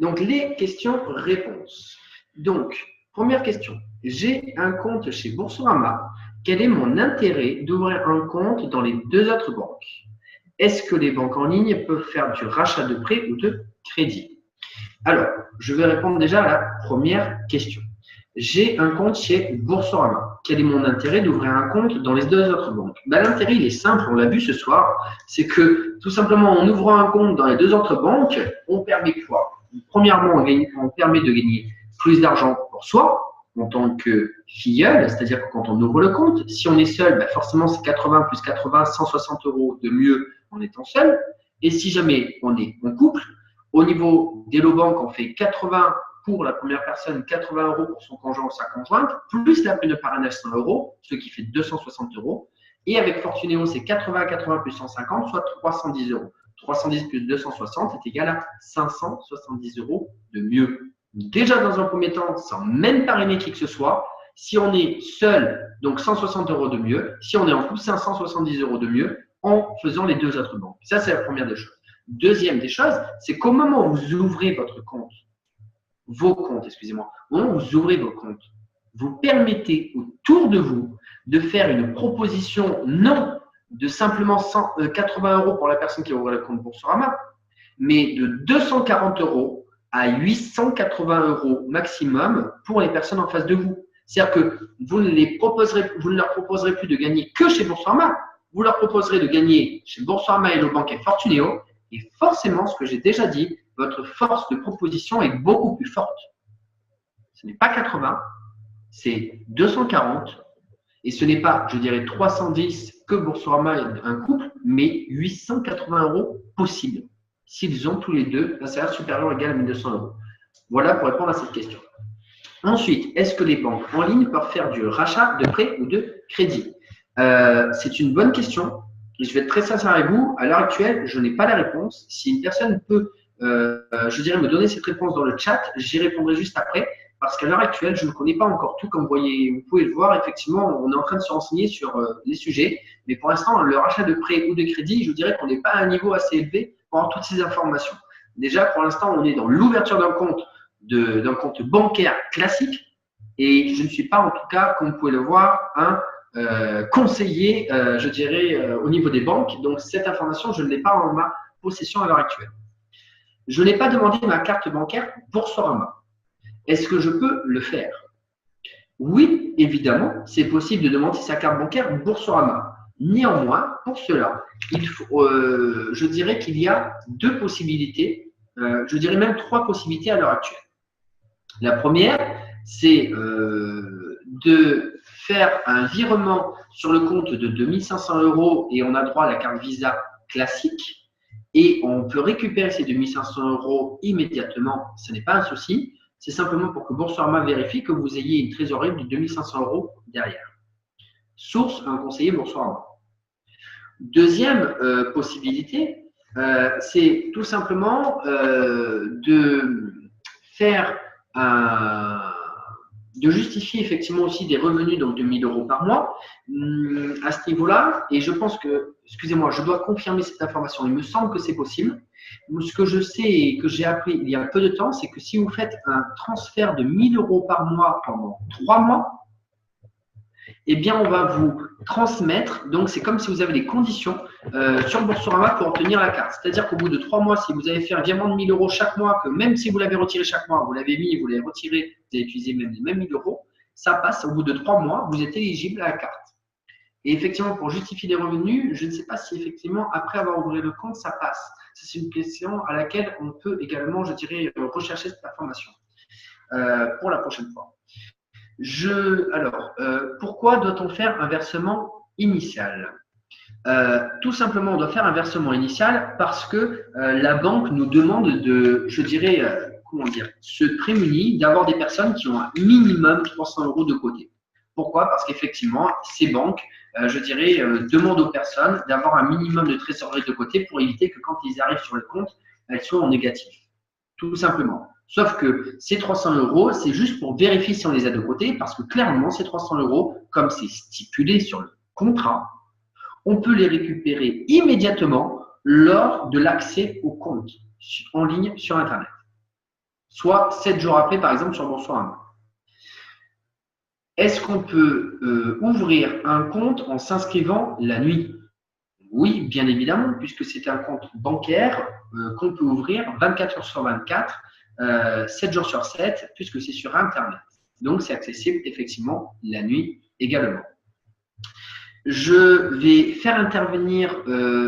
Donc, les questions-réponses. Donc, première question. J'ai un compte chez Boursorama. Quel est mon intérêt d'ouvrir un compte dans les deux autres banques? Est-ce que les banques en ligne peuvent faire du rachat de prêt ou de crédit? Alors, je vais répondre déjà à la première question. J'ai un compte chez Boursorama. Quel est mon intérêt d'ouvrir un compte dans les deux autres banques? L'intérêt, il est simple, on l'a vu ce soir, c'est que tout simplement en ouvrant un compte dans les deux autres banques, on permet quoi? Premièrement, on permet de gagner plus d'argent pour soi en tant que filleul, c'est-à-dire que quand on ouvre le compte, si on est seul, forcément c'est 80 plus 80, 160 € de mieux en étant seul. Et si jamais on est en couple, au niveau d'Hello Bank, on fait 80 pour la première personne, 80 € pour son conjoint ou sa conjointe, plus la prime de parrainage 100 €, ce qui fait 260 €. Et avec Fortunéo, c'est 80, 80 plus 150, soit 310 €. 310 plus 260 est égal à 570 € de mieux. Déjà dans un premier temps, sans même parrainer qui que ce soit, si on est seul, donc 160 € de mieux. Si on est en couple, 570 € de mieux en faisant les deux autres banques. Ça, c'est la première des choses. Deuxième des choses, c'est qu'au moment où vous ouvrez votre compte, vos comptes, excusez-moi, au moment où vous ouvrez vos comptes, vous permettez autour de vous de faire une proposition non de simplement 80 € pour la personne qui ouvre le compte Boursorama, mais de 240 € à 880 € maximum pour les personnes en face de vous. C'est-à-dire que vous ne leur proposerez plus de gagner que chez Boursorama, vous leur proposerez de gagner chez Boursorama, Hello Bank et Fortunéo. Et forcément, ce que j'ai déjà dit, votre force de proposition est beaucoup plus forte. Ce n'est pas 80, c'est 240. Et ce n'est pas, je dirais, 310 que Boursorama est un couple, mais 880 € possible. S'ils ont tous les deux un salaire supérieur ou égal à 1200 €. Voilà pour répondre à cette question. Ensuite, est-ce que les banques en ligne peuvent faire du rachat de prêt ou de crédit? C'est une bonne question. Je vais être très sincère avec vous. À l'heure actuelle, je n'ai pas la réponse. Si une personne peut, je dirais, me donner cette réponse dans le chat, j'y répondrai juste après. Parce qu'à l'heure actuelle, je ne connais pas encore tout. Comme vous pouvez le voir, effectivement, on est en train de se renseigner sur les sujets. Mais pour l'instant, le rachat de prêt ou de crédit, je dirais qu'on n'est pas à un niveau assez élevé pour avoir toutes ces informations. Déjà, pour l'instant, on est dans l'ouverture d'un compte bancaire classique. Et je ne suis pas, en tout cas, comme vous pouvez le voir, un conseiller, je dirais, au niveau des banques. Donc, cette information, je ne l'ai pas en ma possession à l'heure actuelle. Je n'ai pas demandé ma carte bancaire Boursorama. Est-ce que je peux le faire? Oui, évidemment, c'est possible de demander sa carte bancaire Boursorama. Néanmoins, pour cela, je dirais qu'il y a deux possibilités, je dirais même trois possibilités à l'heure actuelle. La première, c'est de faire un virement sur le compte de 2500 € et on a droit à la carte Visa classique et on peut récupérer ces 2500 € immédiatement, ce n'est pas un souci. C'est simplement pour que Boursorama vérifie que vous ayez une trésorerie de 2500 € derrière. Source, un conseiller Boursorama. Deuxième possibilité, c'est tout simplement de faire de justifier effectivement aussi des revenus donc de 1000 € par mois à ce niveau-là. Et je pense que, excusez-moi, je dois confirmer cette information. Il me semble que c'est possible. Ce que je sais et que j'ai appris il y a peu de temps, c'est que si vous faites un transfert de 1000 € par mois pendant 3 mois, eh bien, on va vous transmettre. Donc, c'est comme si vous avez des conditions sur Boursorama pour obtenir la carte. C'est-à-dire qu'au bout de 3 mois, si vous avez fait un virement de 1000 € chaque mois, que même si vous l'avez retiré chaque mois, vous l'avez mis, vous l'avez retiré, vous avez utilisé même les mêmes 1000 €, ça passe. Au bout de 3 mois, vous êtes éligible à la carte. Et effectivement, pour justifier les revenus, je ne sais pas si effectivement, après avoir ouvert le compte, ça passe. C'est une question à laquelle on peut également, je dirais, rechercher cette information pour la prochaine fois. Alors, pourquoi doit-on faire un versement initial? Tout simplement, on doit faire un versement initial parce que la banque nous demande de, je dirais, se prémunir d'avoir des personnes qui ont un minimum 300 € de côté. Pourquoi? Parce qu'effectivement, ces banques, je dirais, demandent aux personnes d'avoir un minimum de trésorerie de côté pour éviter que quand ils arrivent sur le compte, elles soient en négatif. Tout simplement. Sauf que ces 300 €, c'est juste pour vérifier si on les a de côté, parce que clairement, ces 300 €, comme c'est stipulé sur le contrat, on peut les récupérer immédiatement lors de l'accès au compte en ligne sur Internet. soit 7 jours après, par exemple, sur Boursorama. Est-ce qu'on peut ouvrir un compte en s'inscrivant la nuit? Oui, bien évidemment, puisque c'est un compte bancaire qu'on peut ouvrir 24 heures sur 24, 7 jours sur 7, puisque c'est sur Internet. Donc, c'est accessible effectivement la nuit également. Je vais faire intervenir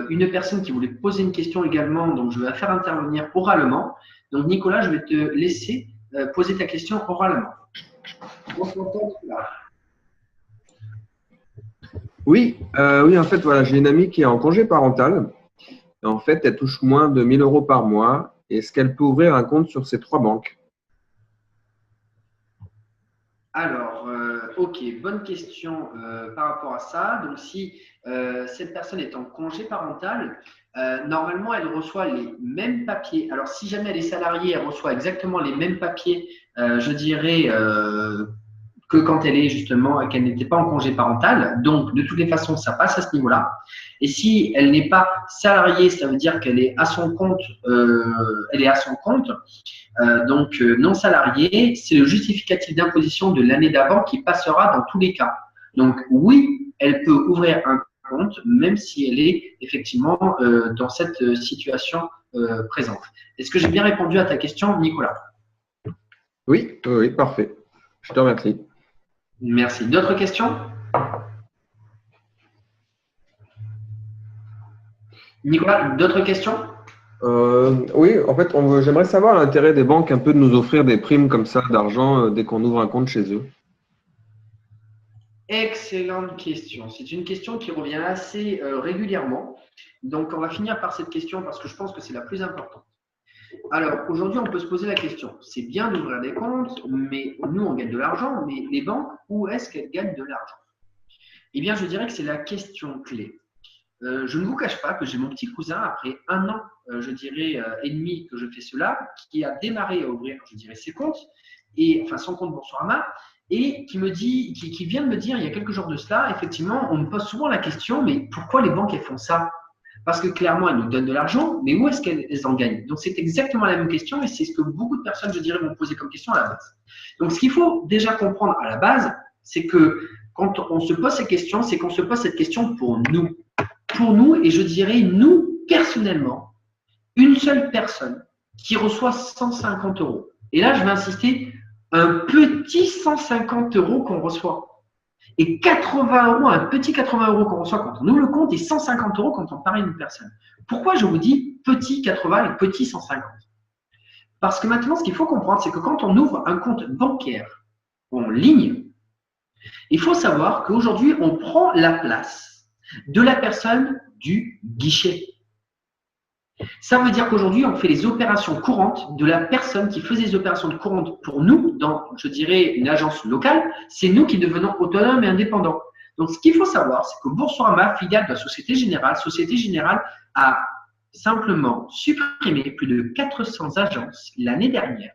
une personne qui voulait poser une question également, donc je vais la faire intervenir oralement. Donc, Nicolas, je vais te laisser poser ta question oralement. Oui, oui, en fait, voilà, j'ai une amie qui est en congé parental. En fait, elle touche moins de 1 000 € par mois. Est-ce qu'elle peut ouvrir un compte sur ces 3 banques? Alors, ok, bonne question par rapport à ça. Donc, si cette personne est en congé parental, normalement, elle reçoit les mêmes papiers. Alors, si jamais elle est salariée, elle reçoit exactement les mêmes papiers, je dirais, que quand elle est justement, qu'elle n'était pas en congé parental. Donc, de toutes les façons, ça passe à ce niveau-là. Et si elle n'est pas salariée, ça veut dire qu'elle est à son compte, donc non salariée, c'est le justificatif d'imposition de l'année d'avant qui passera dans tous les cas. Donc, oui, elle peut ouvrir un compte, même si elle est effectivement dans cette situation présente. Est-ce que j'ai bien répondu à ta question, Nicolas? Oui, oui, oui, parfait. Je te remercie. Merci. D'autres questions? Nicolas, d'autres questions? Oui, en fait, j'aimerais savoir l'intérêt des banques un peu de nous offrir des primes comme ça d'argent dès qu'on ouvre un compte chez eux. Excellente question. C'est une question qui revient assez régulièrement. Donc, on va finir par cette question parce que je pense que c'est la plus importante. Alors, aujourd'hui, on peut se poser la question. C'est bien d'ouvrir des comptes, mais nous, on gagne de l'argent, mais les banques, où est-ce qu'elles gagnent de l'argent? Eh bien, je dirais que c'est la question clé. Je ne vous cache pas que j'ai mon petit cousin, après 1 an, je dirais, et demi que je fais cela, qui a démarré à ouvrir, je dirais, ses comptes, enfin son compte Boursorama, et qui vient de me dire il y a quelques jours de cela, effectivement, on me pose souvent la question, mais pourquoi les banques elles font ça? Parce que clairement, elles nous donnent de l'argent, mais où est-ce qu'elles en gagnent? Donc c'est exactement la même question, et c'est ce que beaucoup de personnes, je dirais, vont poser comme question à la base. Donc ce qu'il faut déjà comprendre à la base, c'est que quand on se pose ces questions, c'est qu'on se pose cette question pour nous. Pour nous, et je dirais nous, personnellement, une seule personne qui reçoit 150 €. Et là, je vais insister, un petit 150 € qu'on reçoit. Et 80 €, un petit 80 € qu'on reçoit quand on ouvre le compte et 150 € quand on parraine une personne. Pourquoi je vous dis petit 80 et petit 150? Parce que maintenant, ce qu'il faut comprendre, c'est que quand on ouvre un compte bancaire en ligne, il faut savoir qu'aujourd'hui, on prend la place de la personne du guichet. Ça veut dire qu'aujourd'hui, on fait les opérations courantes de la personne qui faisait les opérations courantes pour nous, dans, je dirais, une agence locale. C'est nous qui devenons autonomes et indépendants. Donc, ce qu'il faut savoir, c'est que Boursorama, filiale de la Société Générale a simplement supprimé plus de 400 agences l'année dernière.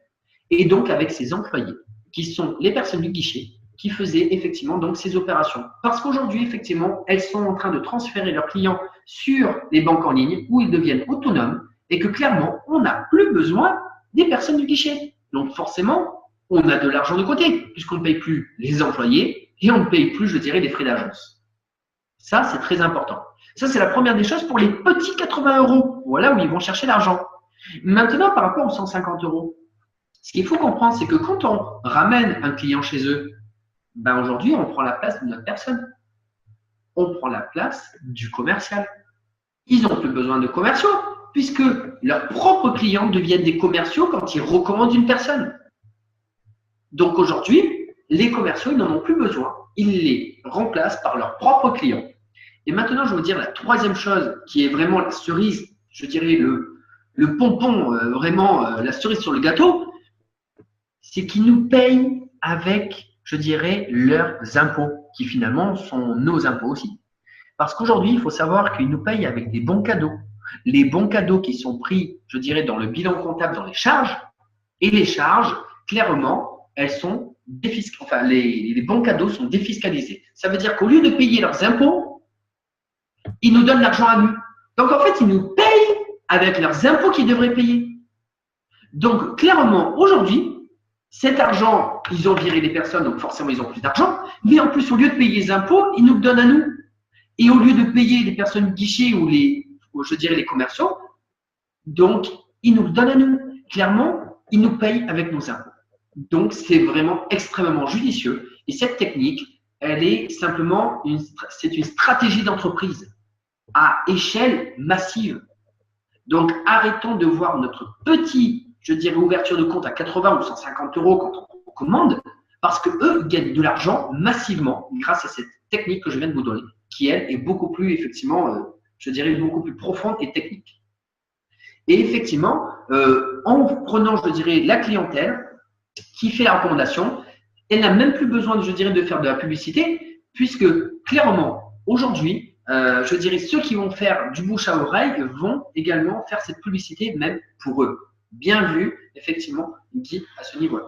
Et donc, avec ses employés, qui sont les personnes du guichet, qui faisaient effectivement donc ces opérations. Parce qu'aujourd'hui, effectivement, elles sont en train de transférer leurs clients sur les banques en ligne où ils deviennent autonomes et que clairement, on n'a plus besoin des personnes du guichet. Donc forcément, on a de l'argent de côté puisqu'on ne paye plus les employés et on ne paye plus, je dirais, les frais d'agence. Ça, c'est très important. Ça, c'est la première des choses pour les petits 80 €. Voilà où ils vont chercher l'argent. Maintenant, par rapport aux 150 €, ce qu'il faut comprendre, c'est que quand on ramène un client chez eux, ben aujourd'hui, on prend la place de notre personne. On prend la place du commercial. Ils n'ont plus besoin de commerciaux, puisque leurs propres clients deviennent des commerciaux quand ils recommandent une personne. Donc aujourd'hui, les commerciaux, ils n'en ont plus besoin. Ils les remplacent par leurs propres clients. Et maintenant, je vais vous dire la troisième chose qui est vraiment la cerise, je dirais le pompon, vraiment la cerise sur le gâteau, c'est qu'ils nous payent avec, je dirais, leurs impôts, qui finalement sont nos impôts aussi. Parce qu'aujourd'hui, il faut savoir qu'ils nous payent avec des bons cadeaux. Les bons cadeaux qui sont pris, je dirais, dans le bilan comptable, dans les charges, et les charges, clairement, elles sont les bons cadeaux sont défiscalisés. Ça veut dire qu'au lieu de payer leurs impôts, ils nous donnent l'argent à nous. Donc en fait, ils nous payent avec leurs impôts qu'ils devraient payer. Donc, clairement, aujourd'hui, cet argent, ils ont viré les personnes, donc forcément, ils ont plus d'argent. Mais en plus, au lieu de payer les impôts, ils nous le donnent à nous. Et au lieu de payer les personnes guichets ou je dirais les commerciaux, donc, ils nous le donnent à nous. Clairement, ils nous payent avec nos impôts. Donc, c'est vraiment extrêmement judicieux. Et cette technique, elle est simplement c'est une stratégie d'entreprise à échelle massive. Donc, arrêtons de voir notre petit, je dirais, ouverture de compte à 80 ou 150 euros quand on commande, parce qu'eux gagnent de l'argent massivement grâce à cette technique que je viens de vous donner, qui, elle, est beaucoup plus, effectivement, je dirais, beaucoup plus profonde et technique. Et effectivement, en prenant, je dirais, la clientèle qui fait la recommandation, elle n'a même plus besoin, je dirais, de faire de la publicité, puisque clairement, aujourd'hui, je dirais, ceux qui vont faire du bouche à oreille vont également faire cette publicité même pour eux. Bien vu, effectivement, Guy, à ce niveau-là.